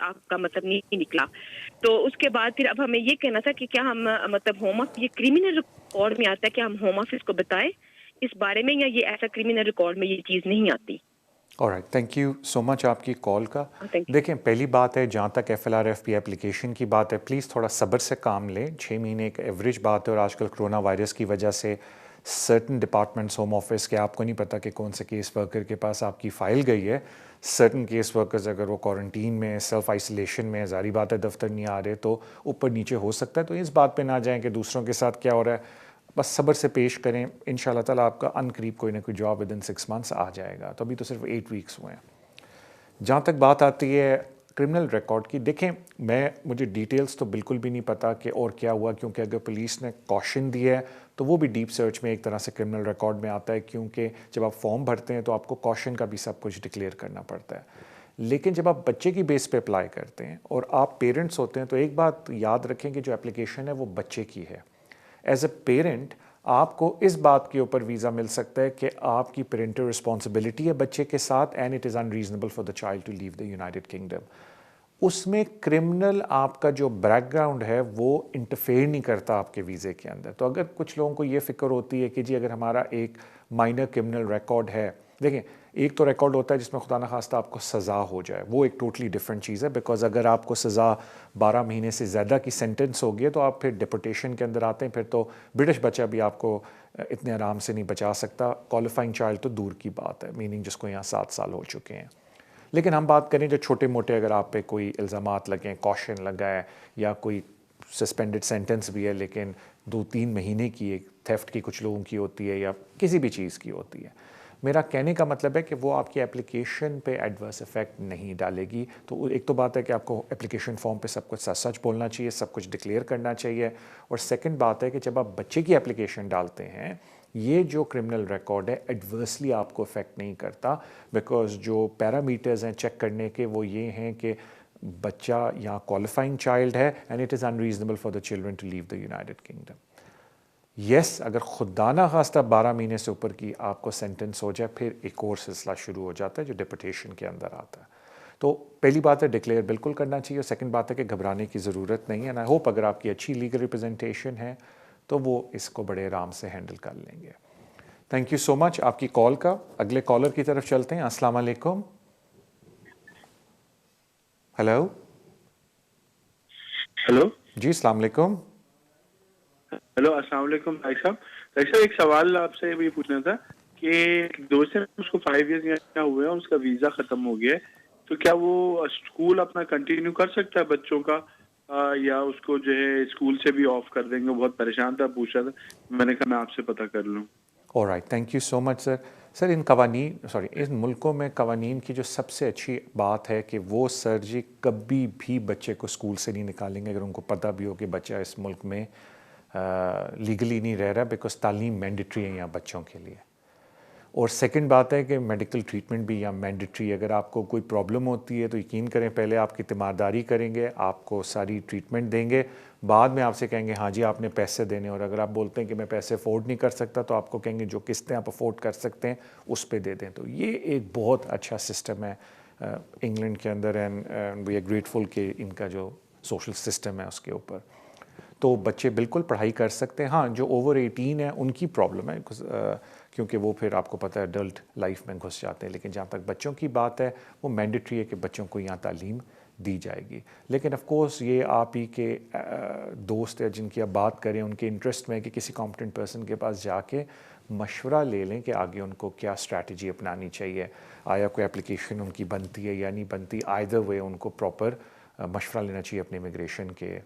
آپ کا مطلب نہیں نکلا. تو اس کے بعد پھر اب ہمیں یہ کہنا تھا کہ کیا ہم مطلب ہوم آفس یہ کرمنل ریکارڈ میں آتا ہے کہ ہم ہوم آفس کو بتائیں اس بارے میں, یا یہ ایسا کرمنل ریکارڈ میں یہ چیز نہیں آتی؟ آلرائٹ, تھینک یو سو مچ آپ کی کال کا. Thank you. دیکھیں پہلی بات ہے جہاں تک FLRFP اپلیکیشن کی بات ہے, پلیز تھوڑا صبر سے کام لیں. 6 مہینے ایک ایوریج بات ہے, اور آج کل کرونا وائرس کی وجہ سے سرٹن ڈپارٹمنٹس ہوم آفس کے آپ کو نہیں پتہ کہ کون سے کیس ورکر کے پاس آپ کی فائل گئی ہے. سرٹن کیس ورکرز اگر وہ کوارنٹین میں سیلف آئسولیشن میں, ظاہری بات ہے دفتر نہیں آ رہے, تو اوپر نیچے ہو سکتا ہے. تو اس بات پہ نہ جائیں کہ دوسروں کے ساتھ کیا ہو رہا ہے, بس صبر سے پیش کریں. ان شاء اللہ تعالیٰ آپ کا ان قریب کوئی نہ کوئی جاب ود ان 6 months آ جائے گا. تو ابھی تو صرف 8 weeks ہوئے ہیں. جہاں تک بات آتی ہے کرمنل ریکارڈ کی, دیکھیں مجھے ڈیٹیلز تو بالکل بھی نہیں پتا کہ اور کیا ہوا, کیونکہ اگر پولیس نے کوشن دی ہے تو وہ بھی ڈیپ سرچ میں ایک طرح سے کرمنل ریکارڈ میں آتا ہے, کیونکہ جب آپ فارم بھرتے ہیں تو آپ کو کوشن کا بھی سب کچھ ڈکلیئر کرنا پڑتا ہے. لیکن جب آپ بچے کی بیس پہ اپلائی کرتے ہیں اور آپ پیرنٹس ہوتے ہیں تو ایک بات یاد رکھیں کہ جو اپلیکیشن ہے وہ بچے کی ہے. ایز اے پیرنٹ آپ کو اس بات کے اوپر ویزا مل سکتا ہے کہ آپ کی پیرنٹل رسپانسبلٹی ہے بچے کے ساتھ, and it is unreasonable for the child to leave the United Kingdom. اس میں کرمنل آپ کا جو بیک گراؤنڈ ہے وہ انٹرفیئر نہیں کرتا آپ کے ویزے کے اندر. تو اگر کچھ لوگوں کو یہ فکر ہوتی ہے کہ جی اگر ہمارا ایک مائنر کرمنل ریکارڈ ہے, دیکھیں ایک تو ریکارڈ ہوتا ہے جس میں خدا نخواستہ آپ کو سزا ہو جائے, وہ ایک ٹوٹلی ڈفرینٹ چیز ہے. بیکاز اگر آپ کو سزا 12 مہینے سے زیادہ کی سینٹنس ہوگی تو آپ پھر ڈپورٹیشن کے اندر آتے ہیں, پھر تو برٹش بچہ بھی آپ کو اتنے آرام سے نہیں بچا سکتا. کوالیفائنگ چائلڈ تو دور کی بات ہے, میننگ جس کو یہاں 7 سال ہو چکے ہیں. لیکن ہم بات کریں جو چھوٹے موٹے اگر آپ پہ کوئی الزامات لگیں, کوشن لگا ہے, یا کوئی سسپینڈڈ سینٹنس بھی ہے لیکن 2-3 مہینے کی ایک تھیفٹ کی کچھ لوگوں کی ہوتی ہے, یا کسی بھی چیز کی ہوتی ہے, میرا کہنے کا مطلب ہے کہ وہ آپ کی اپلیکیشن پہ ایڈورس افیکٹ نہیں ڈالے گی. تو ایک تو بات ہے کہ آپ کو اپلیکیشن فارم پہ سب کچھ سچ بولنا چاہیے, سب کچھ ڈکلیئر کرنا چاہیے. اور سیکنڈ بات ہے کہ جب آپ بچے کی اپلیکیشن ڈالتے ہیں, یہ جو کرمنل ریکارڈ ہے ایڈورسلی آپ کو افیکٹ نہیں کرتا, بیکاز جو پیرامیٹرز ہیں چیک کرنے کے وہ یہ ہیں کہ بچہ یہاں کوالیفائنگ چائلڈ ہے, and it is unreasonable for the children to leave the United Kingdom. Yes, اگر خدا نہ خواستہ 12 مہینے سے اوپر کی آپ کو سینٹنس ہو جائے, پھر ایک اور سلسلہ شروع ہو جاتا ہے جو ڈپورٹیشن کے اندر آتا ہے. تو پہلی بات ہے ڈکلیئر بالکل کرنا چاہیے, اور سیکنڈ بات ہے کہ گھبرانے کی ضرورت نہیں ہے. اینڈ آئی ہوپ اگر آپ کی اچھی لیگل ریپرزنٹیشن ہے تو وہ اس کو بڑے آرام سے ہینڈل کر لیں گے. تھینک یو سو مچ آپ کی کال کا. اگلے کالر کی طرف چلتے ہیں. السلام علیکم. ہیلو. ہیلو جی السلام علیکم. ہیلو السلام علیکم بھائی صاحب. بھائی صاحب ایک سوال آپ سے یہ پوچھنا تھا کہ دوست ہے اس کو 5 ایئرز یہاں ہوئے ہیں اور اس کا ویزا ختم ہو گیا ہے, تو کیا وہ اسکول اپنا کنٹینیو کر سکتا ہے بچوں کا, یا اس کو جو ہے اسکول سے بھی آف کر دیں گے؟ بہت پریشان تھا, پوچھ رہا تھا, میں نے کہا میں آپ سے پتہ کر لوں. آلرائٹ, تھینک یو سو مچ سر. سر ان ملکوں میں قوانین کی جو سب سے اچھی بات ہے کہ وہ سر جی کبھی بھی بچے کو اسکول سے نہیں نکالیں گے اگر ان کو پتہ بھی ہو کہ بچہ اس ملک میں لیگلی نہیں رہ رہا, بیکاز تعلیم مینڈیٹری ہے یہاں بچوں کے لیے. اور سیکنڈ بات ہے کہ میڈیکل ٹریٹمنٹ بھی یہاں مینڈیٹری. اگر آپ کو کوئی پرابلم ہوتی ہے تو یقین کریں پہلے آپ کی تیمارداری کریں گے, آپ کو ساری ٹریٹمنٹ دیں گے, بعد میں آپ سے کہیں گے ہاں جی آپ نے پیسے دینے, اور اگر آپ بولتے ہیں کہ میں پیسے افورڈ نہیں کر سکتا تو آپ کو کہیں گے جو قسطیں آپ افورڈ کر سکتے ہیں اس پہ دے دیں. تو یہ ایک بہت اچھا سسٹم ہے انگلینڈ کے اندر, اینڈ وی آر گریٹفل کہ ان کا جو سوشل سسٹم ہے اس کے اوپر. تو بچے بالکل پڑھائی کر سکتے ہیں. ہاں جو اوور 18 ہیں ان کی پرابلم ہے, کیونکہ وہ پھر آپ کو پتہ ہے ایڈلٹ لائف میں گھس جاتے ہیں. لیکن جہاں تک بچوں کی بات ہے وہ مینڈیٹری ہے کہ بچوں کو یہاں تعلیم دی جائے گی. لیکن آف کورس یہ آپ ہی کے دوست یا جن کی آپ بات کریں ان کے انٹرسٹ میں کہ کسی کمپیٹنٹ پرسن کے پاس جا کے مشورہ لے لیں کہ آگے ان کو کیا اسٹریٹجی اپنانی چاہیے, آیا کوئی اپلیکیشن ان کی بنتی ہے یا نہیں بنتی. آئدر وے ان کو پراپر مشورہ لینا چاہیے اپنے امیگریشن کے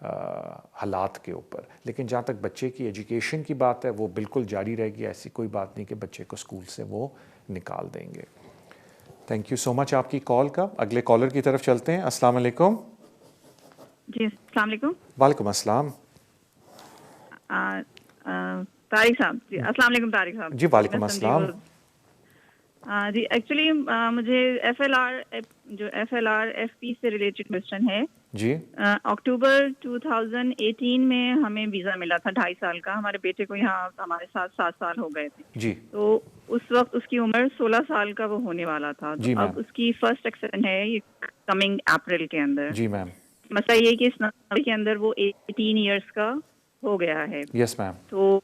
حالات کے اوپر. لیکن جہاں تک بچے کی ایجوکیشن کی بات ہے وہ بالکل جاری رہے گی, ایسی کوئی بات نہیں کہ بچے کو اسکول سے وہ نکال دیں گے. تھینک یو سو مچ آپ کی کال کا. اگلے کالر کی طرف چلتے ہیں. السلام علیکم. جی السلام علیکم. وعلیکم السلام. طارق صاحب. جی السلام علیکم طارق صاحب. جی وعلیکم السلام. جی ایکچولی مجھے FLRFP سے ریلیٹڈ کوشچن ہے. جی اکتوبر 2018 میں ہمیں ویزا ملا تھا 2.5 سال کا. ہمارے بیٹے کو یہاں ہمارے ساتھ 7 سال ہو گئے تھے. جی تو اس وقت اس کی عمر 16 سال کا وہ ہونے والا تھا. تو جی اب اس کی فرسٹ ایکسٹینشن ہے, یہ کمنگ اپریل کے اندر. جی میم. مسئلہ یہ کہ اس نومبر کے اندر وہ 18 ایئرس کا ہو گیا ہے. یس میم. تو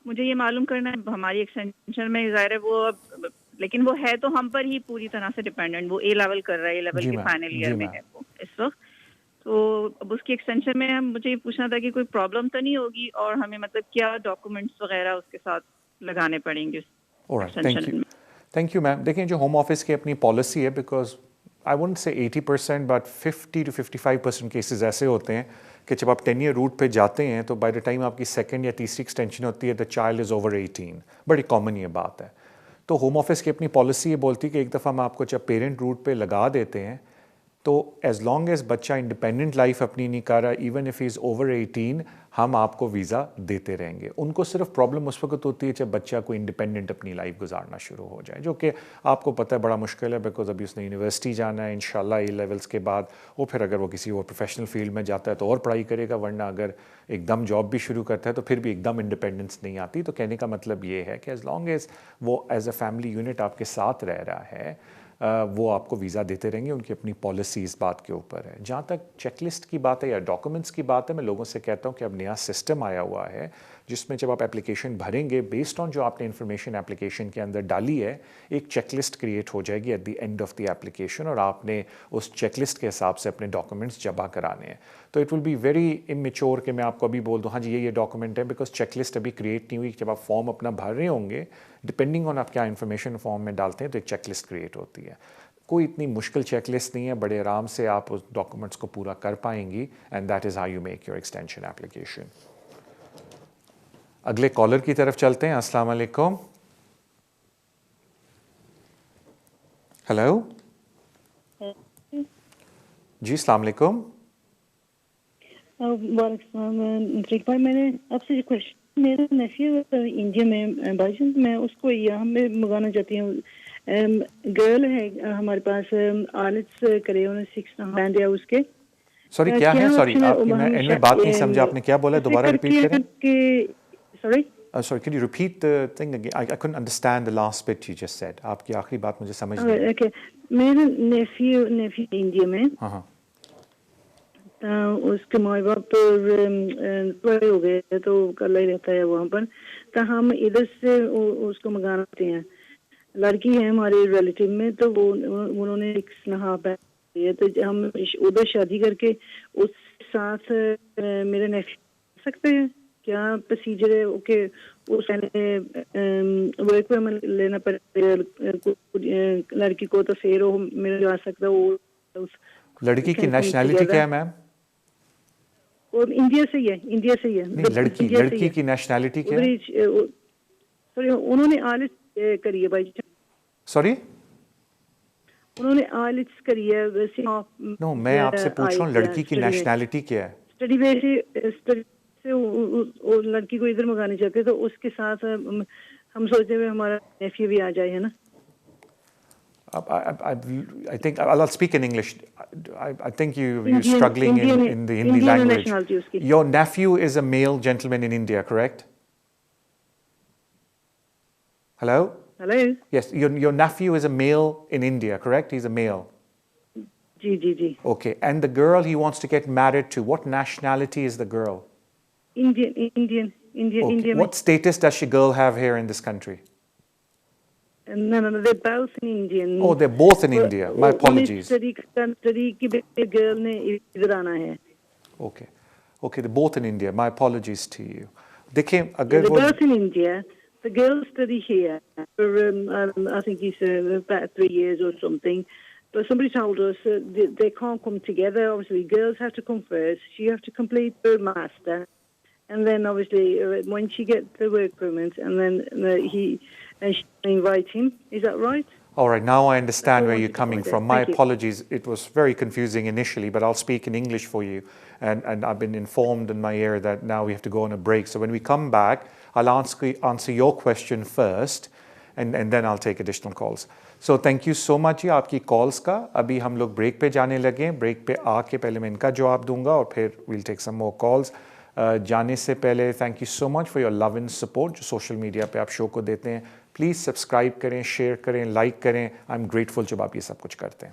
مجھے یہ معلوم کرنا ہے ہماری ایکسٹینشن میں ظاہر ہے وہ لیکن وہ ہے تو ہم پر ہی پوری طرح سے ڈیپینڈنٹ. وہ اے لیول کر رہا ہے, اے لیول کے فائنل ایئر میں ہے وہ اس وقت. تو اب اس کی ایکسٹینشن میں مجھے یہ پوچھنا تھا کہ کوئی پرابلم تو نہیں ہوگی, اور ہمیں مطلب کیا ڈاکومنٹس وغیرہ اس کے ساتھ لگانے پڑیں گے ایکسٹینشن میں. Thank you ma'am. دیکھیں جو ہوم آفس کی اپنی پالیسی ہے, because I won't say 80% but 50 to 55% cases ایسے ہوتے ہیں کہ جب آپ 10 ایئر روٹ پہ جاتے ہیں تو بائی دا ٹائم آپ کی سیکنڈ یا تیسری ایکسٹینشن ہوتی ہے دا چائلڈ از اوور 18. بڑی کامن یہ بات ہے. تو ہوم آفس کی اپنی پالیسی یہ بولتی ہے کہ ایک دفعہ ہم آپ کو جب پیرنٹ روٹ پہ لگا دیتے ہیں تو ایز لانگ ایز بچہ انڈیپینڈنٹ لائف اپنی نہیں کر رہا, ایون اف از اوور 18, ہم آپ کو ویزا دیتے رہیں گے. ان کو صرف پرابلم اس وقت ہوتی ہے جب بچہ کو انڈیپینڈنٹ اپنی لائف گزارنا شروع ہو جائے, جو کہ آپ کو پتہ ہے بڑا مشکل ہے, بیکاز ابھی اس نے یونیورسٹی جانا ہے انشاءاللہ اے لیولس کے بعد, وہ پھر اگر وہ کسی اور پروفیشنل فیلڈ میں جاتا ہے تو اور پڑھائی کرے گا, ورنہ اگر ایک دم جاب بھی شروع کرتا ہے تو پھر بھی ایک دم انڈیپینڈنس نہیں آتی. تو کہنے کا مطلب یہ ہے کہ ایز لانگ ایز وہ ایز اے فیملی یونٹ آپ کے ساتھ رہ رہا ہے وہ آپ کو ویزا دیتے رہیں گے. ان کی اپنی پالیسی اس بات کے اوپر ہے. جہاں تک چیک لسٹ کی بات ہے یا ڈاکومنٹس کی بات ہے, میں لوگوں سے کہتا ہوں کہ اب نیا سسٹم آیا ہوا ہے جس میں جب آپ اپلیکیشن بھریں گے بیسڈ آن جو آپ نے انفارمیشن اپلیکیشن کے اندر ڈالی ہے, ایک چیک لسٹ کریٹ ہو جائے گی at the end of the application, اور آپ نے اس چیک لسٹ کے حساب سے اپنے ڈاکومنٹس جمع کرانے ہیں. تو it will be very immature کہ میں آپ کو ابھی بول دوں ہاں جی یہ ڈاکومنٹ ہے, بیکاز چیک لسٹ ابھی کریٹ نہیں ہوئی. جب آپ فارم اپنا بھر رہے ہوں گے, ڈپینڈنگ آن آپ کیا انفارمیشن فارم میں ڈالتے ہیں, تو ایک چیک لسٹ کریٹ ہوتی ہے. کوئی اتنی مشکل چیک لسٹ نہیں ہے, بڑے آرام سے آپ اس ڈاکومنٹس کو پورا کر پائیں گی, and that is how you make your extension application. اگلے کالر کی طرف چلتے ہیں. السلام علیکم. ہیلو جی السلام علیکم. وعلیکم السلام طریق بھائی, میں نے آپ سے کوشچن, میرا نیفیو انڈیا میں بھائی جان, میں اس کو یہاں میں منگانا چاہتی ہوں. گرل ہے ہمارے پاس, آلٹس کرے انہوں نے 6 بینڈ ہے اس کے. سوری کیا ہے, سوری میں بات نہیں سمجھا, آپ نے کیا بولا, دوبارہ ریپیٹ کریں. Sorry sorry, could you repeat the thing again? I couldn't understand the last bit you just said. آپ کی آخری بات مجھے سمجھ نہیں. اوکے, میرا نیفیو انڈیا میں, ہاں اس کے ماں باپ بڑے ہو گئے تو کل ہی رہتا ہے وہاں پر, تو ہم ادھر سے اس کو منگانا چاہتے ہیں. لڑکی ہے ہمارے ریلیٹیو میں, تو وہ انہوں نے 6.5 ہے, تو ہم ادھر شادی کر کے اس ساتھ میرے نیفیو سکتے ہیں. کیا پروسیجر ہے؟ اوکے, اس ورک پرمٹ لینا پڑے لڑکی کو, تو پھر وہ میرا جو آ سکتا ہے. وہ لڑکی کی نیشنلٹی کیا ہے میم؟ انڈیا سے ہی ہے, انڈیا سے ہی ہے. لڑکی کی نیشنلٹی کیا ہے؟ سوری, انہوں نے آلٹس کری ہے بھائی. سوری, انہوں نے آلٹس کری ہے. نو, میں آپ سے پوچھ رہا ہوں لڑکی کی نیشنلٹی کیا ہے؟ اسٹڈی بیس سے لڑکی کو ادھر منگانے چاہتے, تو اس کے ساتھ ہم سوچتے ہوئے ہمارا نیفیو بھی آ جائے, ہے نا. I think I'll speak in English. I think you're struggling in the Hindi language. Your nephew is a male gentleman in India, correct? Hello? Hello? Yes, your nephew is a male in India, correct? He's a male. Ji. Okay, and the girl he wants to get married to, what nationality is the girl? Indian. Okay. What status does she girl have here in this country? No, they're both in Indian. Oh, they're both in India. My apologies. Study ki girl ne idhar aana hai. Okay, they're both in India. My apologies to you. Dekhiye, agar they're both in India. The girls study here for I think it's about 3 years or something. But somebody told us they can't come together. Obviously, girls have to come first. She has to complete her master, and then obviously when she gets the work permit, and then she invite him. Is that right? All right, now I understand where you're coming from. My apologies. It was very confusing initially, but I'll speak in English for you. And I've been informed in my ear that now we have to go on a break. So when we come back, I'll answer your question first, and then I'll take additional calls. So thank you so much آپ کی calls کا. ابھی ہم لوگ break پہ جانے لگے ہیں. بریک پہ آ کے پہلے میں ان کا جواب دوں گا اور پھر we'll take some more calls. جانے سے پہلے thank you so much for your love and support جو سوشل میڈیا پہ آپ شو کو دیتے ہیں. پلیز سبسکرائب کریں, شیئر کریں, لائک کریں. I'm grateful جب آپ یہ سب کچھ کرتے ہیں.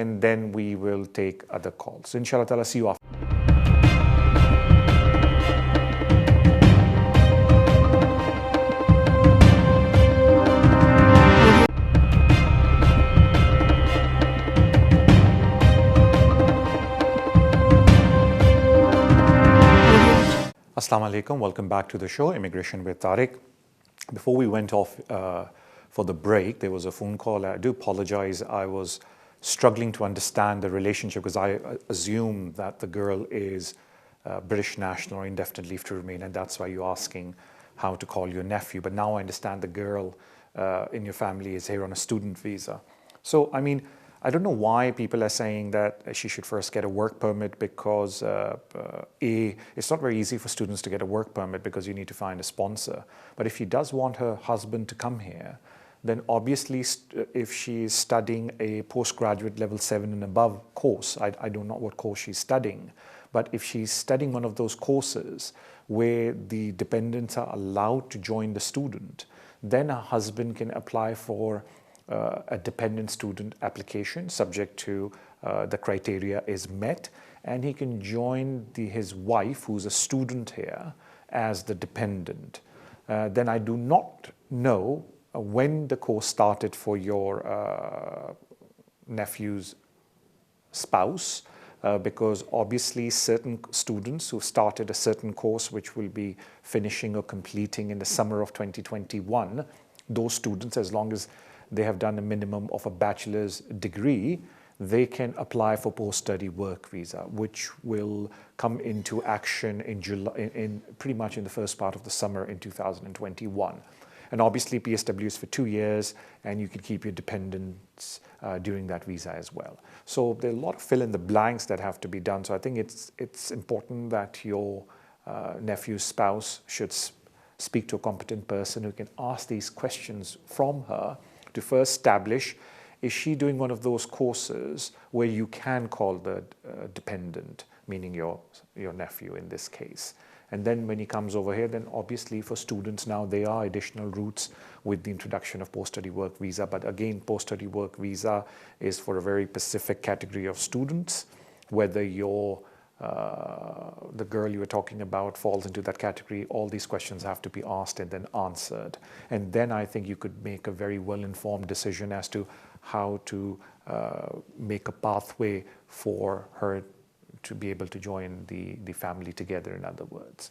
and then we will take other calls. So inshallah ta'ala, see you after. Assalamu alaikum, welcome back to the show, Immigration with Tariq. Before we went off for the break, there was a phone call. I do apologize, I was struggling to understand the relationship because I assume that the girl is British national or indefinite leave to remain, and that's why you're asking how to call your nephew. But now I understand the girl in your family is here on a student visa. So, I mean, I don't know why people are saying that she should first get a work permit because it's not very easy for students to get a work permit because you need to find a sponsor. But if she does want her husband to come here, then obviously if she is studying a postgraduate level 7 and above course, I don't know what course she's studying, but if she's studying one of those courses where the dependents are allowed to join the student, then her husband can apply for a dependent student application subject to the criteria is met, and he can join his wife, who's a student here, as the dependent. Then I do not know when the course started for your nephew's spouse, because obviously certain students who started a certain course which will be finishing or completing in the summer of 2021, those students, as long as they have done a minimum of a bachelor's degree, they can apply for post-study work visa, which will come into action in July, in pretty much in the first part of the summer in 2021. And obviously PSW is for 2 years, and you can keep your dependents during that visa as well. So there are a lot of fill in the blanks that have to be done. So I think it's important that your nephew's spouse should speak to a competent person who can ask these questions from her to first establish, is she doing one of those courses where you can call the dependent, meaning your nephew in this case. And then when he comes over here, then obviously for students now, there are additional routes with the introduction of post-study work visa. But again, post-study work visa is for a very specific category of students. Whether the girl you were talking about falls into that category, all these questions have to be asked and then answered. And then I think you could make a very well-informed decision as to how to make a pathway for her to be able to join the family together, in other words.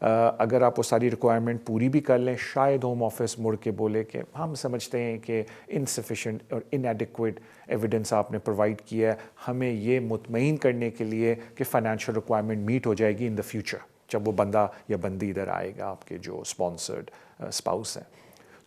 اگر آپ وہ ساری requirement پوری بھی کر لیں شاید home office مڑ کے بولے کہ ہم سمجھتے ہیں کہ انسفیشینٹ اور انیڈیکویٹ ایویڈنس آپ نے پرووائڈ کیا ہے, ہمیں یہ مطمئن کرنے کے لیے کہ فائنینشیل ریکوائرمنٹ میٹ ہو جائے گی ان دا فیوچر جب وہ بندہ یا بندی ادھر آئے گا آپ کے جو اسپانسرڈ اسپاؤس ہیں,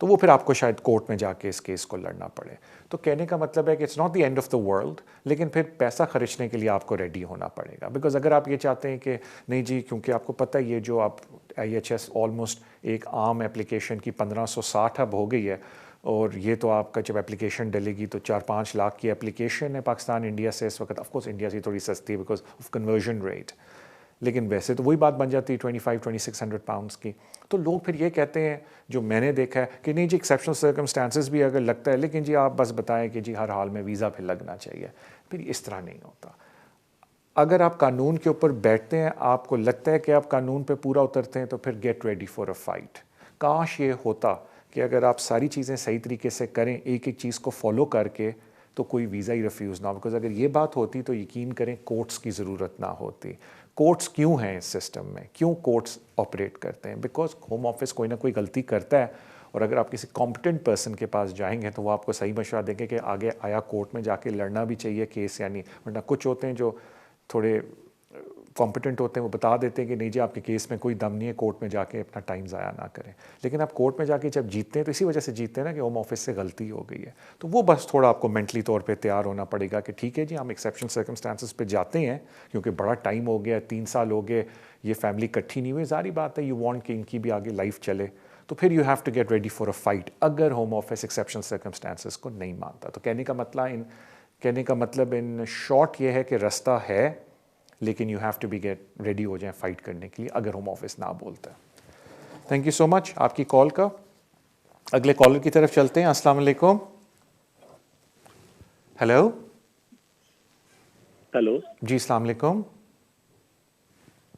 تو وہ پھر آپ کو شاید کورٹ میں جا کے اس کیس کو لڑنا پڑے. تو کہنے کا مطلب ہے کہ it's not the end of the world, لیکن پھر پیسہ خرچنے کے لیے آپ کو ریڈی ہونا پڑے گا. بیکاز اگر آپ یہ چاہتے ہیں کہ نہیں جی, کیونکہ آپ کو پتہ ہے یہ جو آپ آئی ایچ ایس آلموسٹ ایک عام اپلیکیشن کی 1560 اب ہو گئی ہے, اور یہ تو آپ کا جب اپلیکیشن ڈلے گی تو 4-5 لاکھ کی اپلیکیشن ہے پاکستان انڈیا سے اس وقت. آف کورس انڈیا سے تھوڑی سستی ہے بیکاز آف کنورژن ریٹ, لیکن ویسے تو وہی بات بن جاتی ہے 2500-2600 پاؤنڈس کی. تو لوگ پھر یہ کہتے ہیں جو میں نے دیکھا ہے کہ نہیں جی ایکسیپشنل سرکمسٹانسز بھی اگر لگتا ہے, لیکن جی آپ بس بتائیں کہ جی ہر حال میں ویزا پھر لگنا چاہیے. پھر اس طرح نہیں ہوتا. اگر آپ قانون کے اوپر بیٹھتے ہیں, آپ کو لگتا ہے کہ آپ قانون پہ پورا اترتے ہیں, تو پھر get ready for a fight. کاش یہ ہوتا کہ اگر آپ ساری چیزیں صحیح طریقے سے کریں, ایک ایک چیز کو فالو کر کے, تو کوئی ویزا ہی ریفیوز نہ ہو. بیکاز اگر یہ بات ہوتی تو یقین کریں کورٹس کی ضرورت نہ ہوتی. کورٹس کیوں ہیں اس سسٹم میں, کیوں کورٹس آپریٹ کرتے ہیں؟ بیکاز ہوم آفس کوئی نہ کوئی غلطی کرتا ہے, اور اگر آپ کسی کمپٹنٹ پرسن کے پاس جائیں گے تو وہ آپ کو صحیح مشورہ دیں گے کہ آگے آیا کورٹ میں جا کے لڑنا بھی چاہیے کیس یا نہیں. ورنہ کچھ ہوتے ہیں جو تھوڑے کمپٹنٹ ہوتے ہیں, وہ بتا دیتے ہیں کہ نہیں جی آپ کے کیس میں کوئی دم نہیں ہے, کورٹ میں جا کے اپنا ٹائم ضائع نہ کریں. لیکن آپ کورٹ میں جا کے جب جیتتے ہیں تو اسی وجہ سے جیتتے ہیں نا کہ ہوم آفس سے غلطی ہو گئی ہے. تو وہ بس تھوڑا آپ کو مینٹلی طور پہ تیار ہونا پڑے گا کہ ٹھیک ہے جی ہم ایکسیپشنل سرکمسٹانسز پہ جاتے ہیں, کیونکہ بڑا ٹائم ہو گیا, 3 سال ہو گئے, یہ فیملی اکٹھی نہیں ہوئی, ظاہری بات ہے یو وانٹ کہ ان کی بھی آگے لائف چلے, تو پھر you have to get ready for a fight اگر ہوم آفس ایکسیپشنل سرکمسٹانسز کو نہیں مانتا. تو کہنے کا مطلب ان شارٹ یہ ہے کہ رستہ ہے, لیکن you have to be get ready ہو جائیں فائٹ کرنے کے لیے اگر ہوم آفس نہ بولتا ہے. تھینک یو سو مچ آپ کی کال کا. اگلے کالر کی طرف چلتے ہیں. السلام علیکم. ہیلو. ہیلو جی السلام علیکم.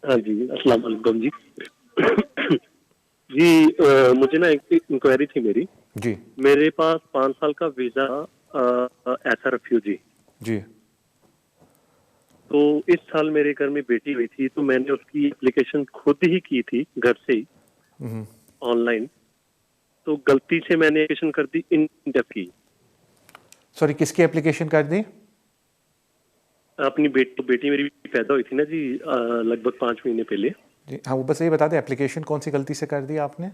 ہاں جی السلام علیکم جی. جی مجھے نا ایک انکوائری تھی میری. جی میرے پاس 5 سال کا ویزا ایسا ریفیوجی. جی. تو اس سال میرے گھر میں بیٹی ہوئی تھی, تو میں نے اس کی اپلیکیشن خود ہی کی تھی گھر سے ہی آن لائن. تو غلطی سے میں نے اپلیکیشن کر دی انڈیف کی. سوری کس کی اپلیکیشن کر دی؟ اپنی بیٹی میری پیدا ہوئی تھی نا جی لگ بھگ 5 مہینے پہلے. جی ہاں, وہ بس یہ بتا دیں اپلیکیشن کون سی غلطی سے کر دی آپ نے؟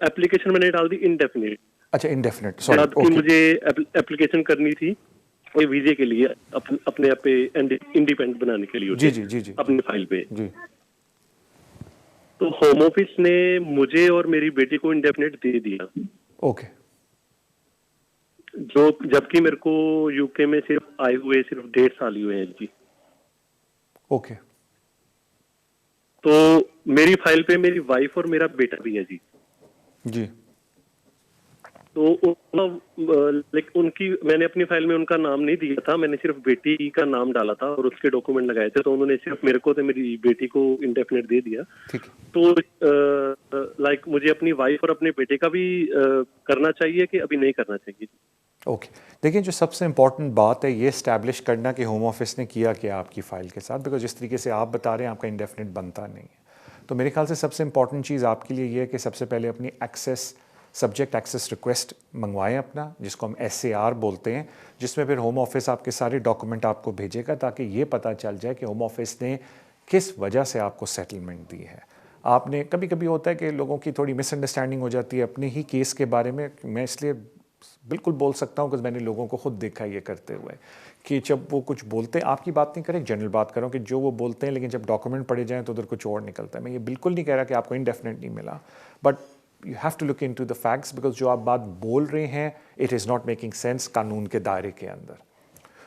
اپلیکیشن میں نے ڈال دی انڈیفینٹ. اچھا انڈیفینٹ, سوری اوکے. مجھے اپلیکیشن کرنی تھی ویزے کے لیے اپنے آپ پہ انڈیپینڈنٹ بنانے کے لیے. جی جی جی جی اپنی فائل پہ. جی. تو ہوم آفس نے مجھے اور میری بیٹی کو انڈیفینٹ دے دیا. اوکے. جو جبکہ میرے کو یو کے میں صرف آئے ہوئے صرف 1.5 سال ہی ہوئے ہیں جی. اوکے. تو میری فائل پہ میری وائف اور میرا بیٹا بھی ہے جی. جی. تو ان کی میں نے اپنی فائل میں ان کا نام نہیں دیا تھا, میں نے صرف بیٹی کا نام ڈالا تھا اور اس کے ڈاکومنٹ لگائے تھے. تو انہوں نے صرف میرے کو تو میری بیٹی کو انڈیفینٹ دے دیا. تو لائک مجھے اپنی وائف اور اپنے بیٹے کا بھی کرنا چاہیے کہ ابھی نہیں کرنا چاہیے؟ اوکے. دیکھیں جو سب سے امپورٹنٹ بات ہے یہ اسٹیبلش کرنا کہ ہوم آفس نے کیا کیا آپ کی فائل کے ساتھ, بیکاز جس طریقے سے آپ بتا رہے ہیں آپ کا انڈیفینٹ بنتا نہیں ہے. تو میرے خیال سے سب سے امپورٹنٹ چیز آپ کے لیے یہ ہے کہ سب سے پہلے اپنی سبجیکٹ ایکسیس ریکویسٹ منگوائیں اپنا, جس کو ہم SAR بولتے ہیں, جس میں پھر ہوم آفس آپ کے سارے ڈاکومنٹ آپ کو بھیجے گا تاکہ یہ پتہ چل جائے کہ ہوم آفس نے کس وجہ سے آپ کو سیٹلمنٹ دی ہے. آپ نے کبھی کبھی ہوتا ہے کہ لوگوں کی تھوڑی مس انڈرسٹینڈنگ ہو جاتی ہے اپنے ہی کیس کے بارے میں. میں اس لیے بالکل بول سکتا ہوں کہ میں نے لوگوں کو خود دیکھا یہ کرتے ہوئے کہ جب وہ کچھ بولتے ہیں, آپ کی بات نہیں کریں جنرل بات کروں کہ جو وہ بولتے ہیں, لیکن جب ڈاکومنٹ پڑھے جائیں تو ادھر کچھ اور نکلتا ہے. میں یہ بالکل نہیں کہہ رہا کہ آپ کو انڈیفینٹ نہیں ملا, but you have to look into the facts, because جو آپ بات بول رہے ہیں it is not making sense قانون کے دائرے کے اندر.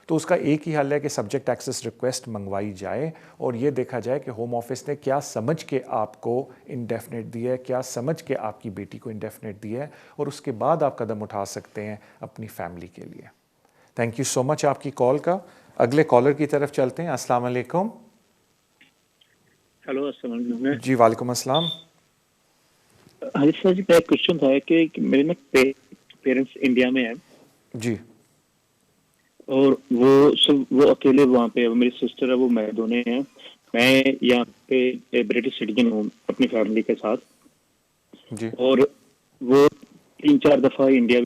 تو اس کا ایک ہی حل ہے کہ سبجیکٹ ایکسیس ریکویسٹ منگوائی جائے اور یہ دیکھا جائے کہ ہوم آفس نے کیا سمجھ کے آپ کو انڈیفینٹ دیا ہے, کیا سمجھ کے آپ کی بیٹی کو انڈیفینٹ دیا ہے, اور اس کے بعد آپ قدم اٹھا سکتے ہیں اپنی فیملی کے لیے. تھینک یو سو مچ آپ کی کال کا. اگلے کالر کی طرف چلتے ہیں. السلام علیکم. ہیلو السلام علیکم. جی وعلیکم السلام. ہاں سر جی میرا کوشچن تھا کہ میرے نا پیرنٹس انڈیا میں ہیں جی, اور وہ اکیلے وہاں پہ, میری سسٹر ہے وہ میں دونوں ہیں, میں یہاں پہ برٹش سٹیزن ہوں اپنی فیملی کے ساتھ جی اور وہ 3-4 دفعہ انڈیا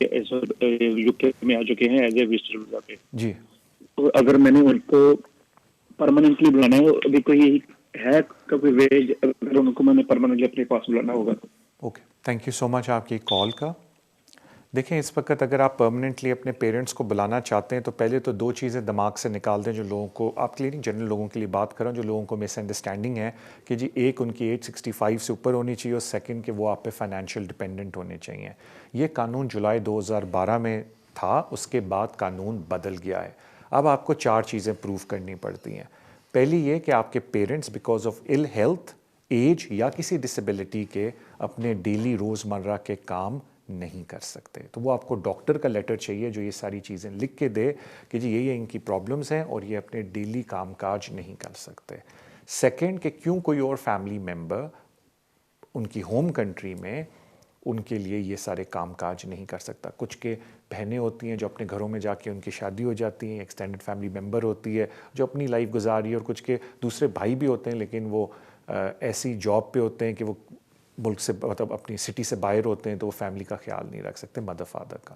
یو کے میں آ چکے ہیں ایز اے وزٹر ویزا پہ. جی تو اگر میں نے ان کو پرماننٹلی بلانا ہے ابھی کوئی ہے کوئی ویج اگر ان کو میں نے پرماننٹلی اپنے پاس بلانا ہوگا تو. اوکے تھینک یو سو مچ آپ کی کال کا. دیکھیں اس وقت اگر آپ پرماننٹلی اپنے پیرنٹس کو بلانا چاہتے ہیں تو پہلے تو 2 چیزیں دماغ سے نکال دیں جو لوگوں کو, آپ کے لیے نہیں جنرل لوگوں کے لیے بات کر رہا ہوں, جو لوگوں کو مس انڈرسٹینڈنگ ہے کہ جی ایک ان کی ایج 65 سے اوپر ہونی چاہیے اور سیکنڈ کہ وہ آپ پہ فائنینشیل ڈپینڈنٹ ہونے چاہیے. یہ قانون جولائی 2012 میں تھا, اس کے بعد قانون بدل گیا ہے. اب آپ کو 4 چیزیں پروف کرنی پڑتی ہیں. پہلی یہ کہ آپ کے parents because of ill health, age یا کسی ڈسیبلٹی کے اپنے ڈیلی روزمرہ کے کام نہیں کر سکتے, تو وہ آپ کو ڈاکٹر کا لیٹر چاہیے جو یہ ساری چیزیں لکھ کے دے کہ جی یہ ان کی پرابلمز ہیں اور یہ اپنے ڈیلی کام کاج نہیں کر سکتے. سیکنڈ کہ کیوں کوئی اور فیملی ممبر ان کی ہوم کنٹری میں ان کے لیے یہ سارے کام کاج نہیں کر سکتا. کچھ کے بہنیں ہوتی ہیں جو اپنے گھروں میں جا کے ان کی شادی ہو جاتی ہیں, ایکسٹینڈڈ فیملی ممبر ہوتی ہے جو اپنی لائف گزاری, اور کچھ کے دوسرے بھائی بھی ہوتے ہیں لیکن وہ ایسی جاب پہ ہوتے ہیں کہ وہ ملک سے مطلب اپنی سٹی سے باہر ہوتے ہیں تو وہ فیملی کا خیال نہیں رکھ سکتے, مدر فادر کا.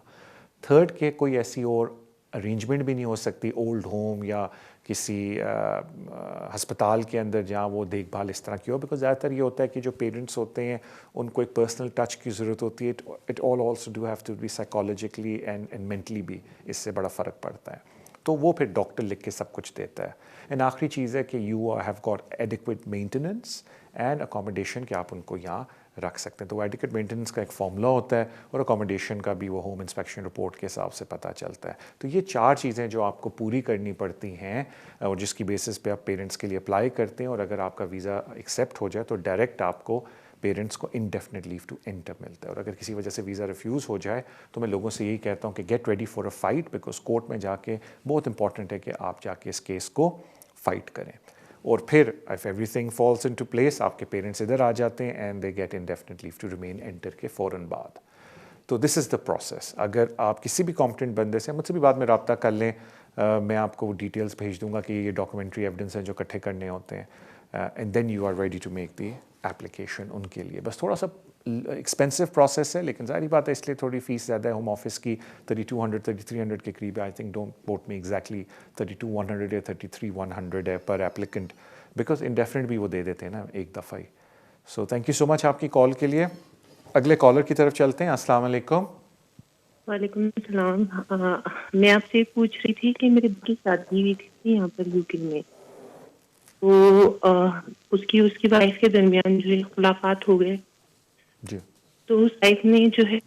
تھرڈ کہ کوئی ایسی اور ارینجمنٹ بھی نہیں ہو سکتی اولڈ ہوم یا کسی ہسپتال کے اندر جہاں وہ دیکھ بھال اس طرح کی ہو, بیکاز زیادہ تر یہ ہوتا ہے کہ جو پیرنٹس ہوتے ہیں ان کو ایک پرسنل ٹچ کی ضرورت ہوتی ہے. It all also do have to be psychologically and mentally بھی اس سے بڑا فرق پڑتا ہے, تو وہ پھر ڈاکٹر لکھ کے سب کچھ دیتا ہے. اینڈ آخری چیز ہے کہ you have got adequate maintenance and accommodation کہ آپ ان کو یہاں رکھ سکتے ہیں. تو ایڈیکویٹ مینٹیننس کا ایک فارمولا ہوتا ہے اور اکاموڈیشن کا بھی وہ ہوم انسپیکشن رپورٹ کے حساب سے پتہ چلتا ہے. تو یہ 4 چیزیں جو آپ کو پوری کرنی پڑتی ہیں اور جس کی بیسس پہ آپ پیرنٹس کے لیے اپلائی کرتے ہیں, اور اگر آپ کا ویزا ایکسیپٹ ہو جائے تو ڈائریکٹ آپ کو پیرنٹس کو انڈیفینٹ لیو ٹو انٹر ملتا ہے. اور اگر کسی وجہ سے ویزا ریفیوز ہو جائے تو میں لوگوں سے یہی کہتا ہوں کہ get ready for a fight, because court میں جا کے بہت امپورٹنٹ ہے کہ آپ جا کے اس کیس کو فائٹ کریں. اور پھر if everything falls into place آپ کے پیرنٹس ادھر آ جاتے ہیں and they get indefinite leave to remain enter کے فوراً بعد. تو دس از دا پروسیس. اگر آپ کسی بھی کمپٹنٹ بندے سے مجھ سے بھی بعد میں رابطہ کر لیں, میں آپ کو ڈیٹیلز بھیج دوں گا کہ یہ ڈاکومنٹری ایویڈنس ہیں جو اکٹھے کرنے ہوتے ہیں, and then you are ready to make the application ان کے لیے. بس تھوڑا سا ایکسپینسو پروسیس ہے لیکن ظاہری بات ہے اس لیے تھوڑی فیس زیادہ ہے. ہوم آفس کی 3200 3300 کے قریب ہے. I think don't quote me exactly 32100 یا 33100 ہے پر ایپلیکنٹ, بیکاز انڈیفینٹ بھی وہ دے دیتے ہیں نا ایک دفعہ ہی. سو تھینک یو سو مچ آپ کی کال کے لیے. اگلے کالر کی طرف چلتے ہیں. السلام علیکم. وعلیکم السلام. میں آپ سے پوچھ رہی تھی کہ میرے کی شادی ہوئی تھی یہاں پر یوکے میں, تو اس کی وائف کے درمیان جو اختلافات ہو گئے جی, تو اس وائف نے جو ہے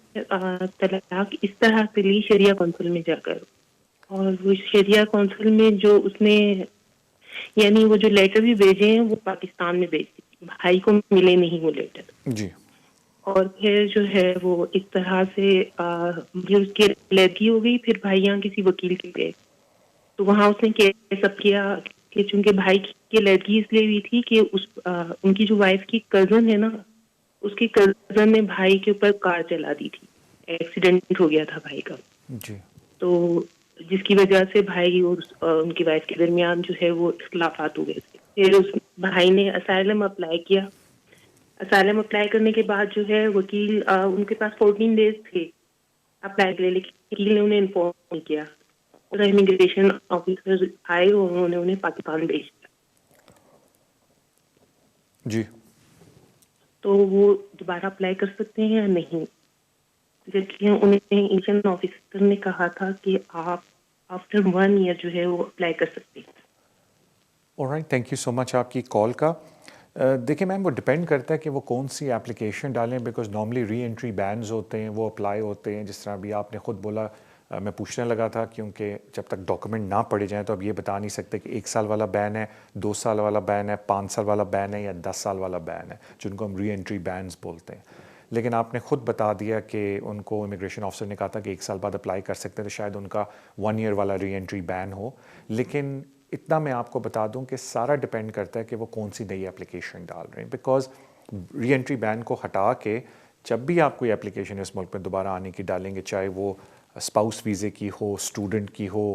طلاق اس طرح سے لی شریعہ کونسل میں جا کر, اور وہ شریعہ کونسل میں جو اس نے یعنی وہ جو لیٹر بھی بھیجے ہیں وہ پاکستان میں بھیج دیے, بھائی کو ملے نہیں وہ لیٹر. جی, اور پھر جو ہے وہ اس طرح سے اس کی علیحدگی ہو گئی. پھر بھائی یہاں کسی وکیل کے گئے تو وہاں اس نے کیس اپ کیا کہ چونکہ بھائی کی علیحدگی اس لیے ہوئی تھی کہ ان کی جو وائف کی کزن ہے نا, اس کی کزن نے بھائی کے اوپر کار چلا دی تھی, ایکسیڈنٹ ہو گیا تھا بھائی کا. جی, تو جس کی وجہ سے بھائی اور ان کی وائف کے درمیان جو ہے وہ اختلافات ہو گئے تھے. پھر اس بھائی نے اسائلم اپلائی کیا. اسائلم اپلائی کرنے کے بعد جو ہے وکیل ان کے پاس 14 days تھے اپلائی کے لیے, لیکن وکیل نے انہیں انفارم نہیں کیا. امیگریشن آفیسر آئے اور انہوں نے انہیں پاکستان بھیج دیا. جی, تو وہ دوبارہ اپلائی کر سکتے ہیں یا نہیں؟ جبکہ انہیں ایشین آفیسر نے کہا تھا کہ آپ آفٹر 1 year جو ہے وہ اپلائی کر سکتے ہیں. آلرائٹ, تھینک یو سو مچ آپ کی کال کا. دیکھیں میم وہ ڈپینڈ کرتا ہے کہ وہ کون سی اپلیکیشن ڈالیں, because normally re entry bans ہوتے ہیں وہ اپلائی ہوتے ہیں. جس طرح ابھی آپ نے خود بولا, میں پوچھنے لگا تھا کیونکہ جب تک ڈاکومنٹ نہ پڑھے جائیں تو اب یہ بتا نہیں سکتے کہ 1 سال والا بین ہے, 2 سال والا بین ہے, 5 سال والا بین ہے یا 10 سال والا بین ہے, جن کو ہم ری انٹری بینز بولتے ہیں. لیکن آپ نے خود بتا دیا کہ ان کو امیگریشن آفیسر نے کہا تھا کہ 1 سال بعد اپلائی کر سکتے ہیں, تو شاید ان کا 1 year والا ری انٹری بین ہو. لیکن اتنا میں آپ کو بتا دوں کہ سارا ڈپینڈ کرتا ہے کہ وہ کون سی نئی اپلیکیشن ڈال رہے ہیں, بیکاز ری انٹری بین کو ہٹا کے جب بھی آپ کوئی اپلیکیشن اس ملک میں دوبارہ آنے کی ڈالیں گے, چاہے وہ اسپاؤس ویزے کی ہو, اسٹوڈنٹ کی ہو,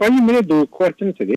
ਭਾਜੀ ਮੇਰੇ ਦੋ ਕੁਐਸਚਨ ਸੀਗੇ।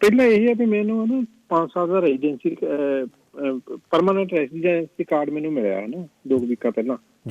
ਪਹਿਲਾ ਇਹ ਹੈ ਵੀ ਮੈਨੂੰ ਨਾ 5 ਸਾਲ ਦਾ ਰੈਜ਼ੀਡੈਂਸੀ ਪਰਮਾਨੈਂਟ ਰੈਜ਼ੀਡੈਂਸੀ ਕਾਰਡ ਮੈਨੂੰ ਮਿਲਿਆ ਹੈ ਨਾ 2 ਵੀਕਾਂ ਪਹਿਲਾਂ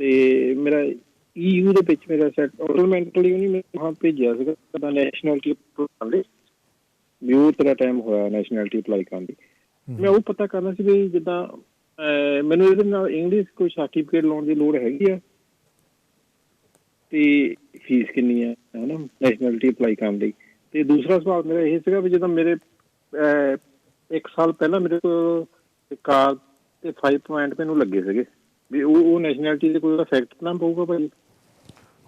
ਤੇ ਮੇਰਾ EU ਦੇ ਵਿੱਚ ਮੇਰਾ ਸੈਟ ਆਟੋਮੈਟਿਕਲੀ ਉਹਨੇ ਮੈਨੂੰ ਭੇਜਿਆ ਸੀਗਾ ਤਾਂ ਨੈਸ਼ਨੈਲਿਟੀ ਅਪਲਾਈ ਲਈ ਵੀ ਉਹ ਤੇਰਾ ਟਾਈਮ ਹੋਇਆ ਨੈਸ਼ਨੈਲਿਟੀ ਅਪਲਾਈ ਕਰਨ ਦੀ। ਮੈਂ ਉਹ ਪਤਾ ਕਰਨਾ ਸੀ ਵੀ ਜਿੱਦਾਂ ਮੈਨੂੰ ਇਹਦੇ ਨਾਲ ਇੰਗਲਿਸ਼ ਕੋਈ ਸਰਟੀਫਿਕੇਟ ਲਾਉਣ ਦੀ ਲੋੜ ਹੈਗੀ ਆ ਤੇ ਫੀਸ ਕਿੰਨੀ ਹੈ ਹਨਾ ਨੈਸ਼ਨੈਲਿਟੀ ਅਪਲਾਈ ਕਰਨ ਲਈ। ਤੇ ਦੂਸਰਾ ਸਵਾਲ ਮੇਰਾ ਇਹ ਸੀਗਾ ਵੀ ਜਦੋਂ ਮੇਰੇ 1 ਸਾਲ ਪਹਿਲਾਂ ਮੇਰੇ ਕੋਲ ਕਾਰ ਤੇ 5 ਪੁਆਇੰਟ ਮੈਨੂੰ ਲੱਗੇ ਸੀਗੇ ਵੀ ਉਹ ਨੈਸ਼ਨੈਲਿਟੀ ਤੇ ਕੋਈ ਇਫੈਕਟ ਨਾ ਪਊਗਾ ਭਾਜੀ।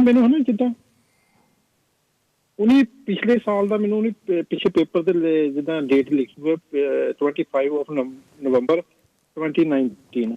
ਮੈਨੂੰ ਨਾ ਜਿੱਦਾਂ ਉਹਨੇ ਪਿਛਲੇ ਸਾਲ ਦਾ ਮੈਨੂੰ ਉਹਨੇ ਪਿੱਛੇ ਪੇਪਰ ਤੇ ਜਿੱਦਾਂ ਡੇਟ ਲਿਖੀ ਹੋਈ 25 ਆਫ ਨਵੰਬਰ 2019।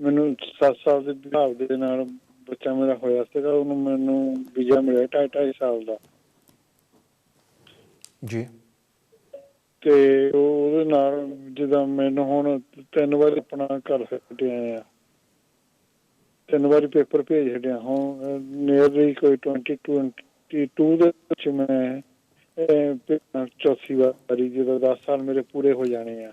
ਮੈਨੂੰ 7 ਸਾਲ ਦੇ ਵਿਆਹ ਦੇ ਨਾਲ ਬੱਚਾ ਮੇਰਾ ਹੋਇਆ ਸੀਗਾ, ਉਹਨੂੰ ਮੈਨੂੰ ਵੀਜ਼ਾ ਮਿਲਿਆ 2.5 ਸਾਲ ਦਾ ਜੀ। ਤੇ ਉਹਦੇ ਨਾਲ ਜਿੱਦਾਂ ਮੈਨੂੰ ਹੁਣ 3 ਵਾਰ ਆਪਣਾ ਕਰ ਸਕਦੇ ਆ, 3 ਵਾਰੀ ਪੇਪਰ ਭੇਜ ਛੱਡਿਆ। ਹੁਣ ਨੀਅਰਲੀ ਕੋਈ 2022 ਦੇ ਵਿੱਚ ਮੈਂ ਚੌਥੀ ਵਾਰੀ ਜਦੋਂ 10 ਸਾਲ ਮੇਰੇ ਪੂਰੇ ਹੋ ਜਾਣੇ ਆ।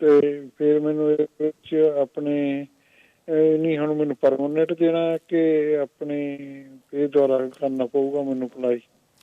ਤੇ ਫਿਰ ਮੈਨੂੰ ਇਹਦੇ ਵਿੱਚ ਆਪਣੇ ਨਹੀਂ ਹੁਣ ਮੈਨੂੰ ਪਰਮਾਨੈਂਟ ਦੇਣਾ ਕਿ ਆਪਣੇ ਇਹ ਦੁਆਰਾ ਕਰਨਾ ਪਊਗਾ ਮੈਨੂੰ ਅਪਲਾਈ।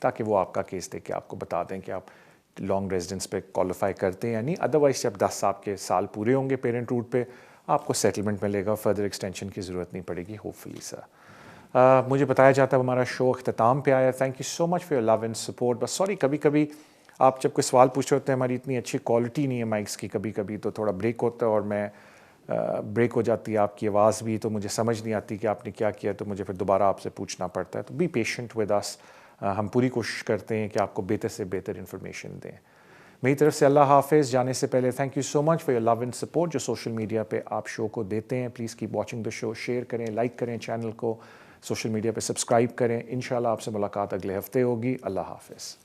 تاکہ وہ آپ کا کیس دے کے آپ کو بتا دیں کہ آپ لانگ ریزیڈنس پہ کوالیفائی کرتے ہیں یا نہیں. ادروائز جب 10 آپ کے سال پورے ہوں گے پیرنٹ روٹ پہ آپ کو سیٹلمنٹ ملے گا, فردر ایکسٹینشن کی ضرورت نہیں پڑے گی ہوپ فلی سر. مجھے بتایا جاتا ہے ہمارا شو اختتام پہ آیا. Thank you so much for your love and support. بس سوری کبھی کبھی آپ جب کوئی سوال پوچھ رہے ہوتے ہیں ہماری اتنی اچھی کوالٹی نہیں ہے مائکس کی, کبھی کبھی تو تھوڑا بریک ہوتا ہے اور میں بریک ہو جاتی ہے آپ کی آواز بھی, تو مجھے سمجھ نہیں آتی کہ آپ نے کیا کیا, تو مجھے پھر دوبارہ آپ سے پوچھنا پڑتا ہے. تو بی پیشنٹ ود اس. ہم پوری کوشش کرتے ہیں کہ آپ کو بہتر سے بہتر انفارمیشن دیں. میری طرف سے اللہ حافظ. جانے سے پہلے thank you so much for your love and support جو سوشل میڈیا پہ آپ شو کو دیتے ہیں. Please keep watching the show. Share کریں, لائک کریں چینل کو, سوشل میڈیا پہ سبسکرائب کریں. انشاءاللہ آپ سے ملاقات اگلے ہفتے ہوگی. اللہ حافظ.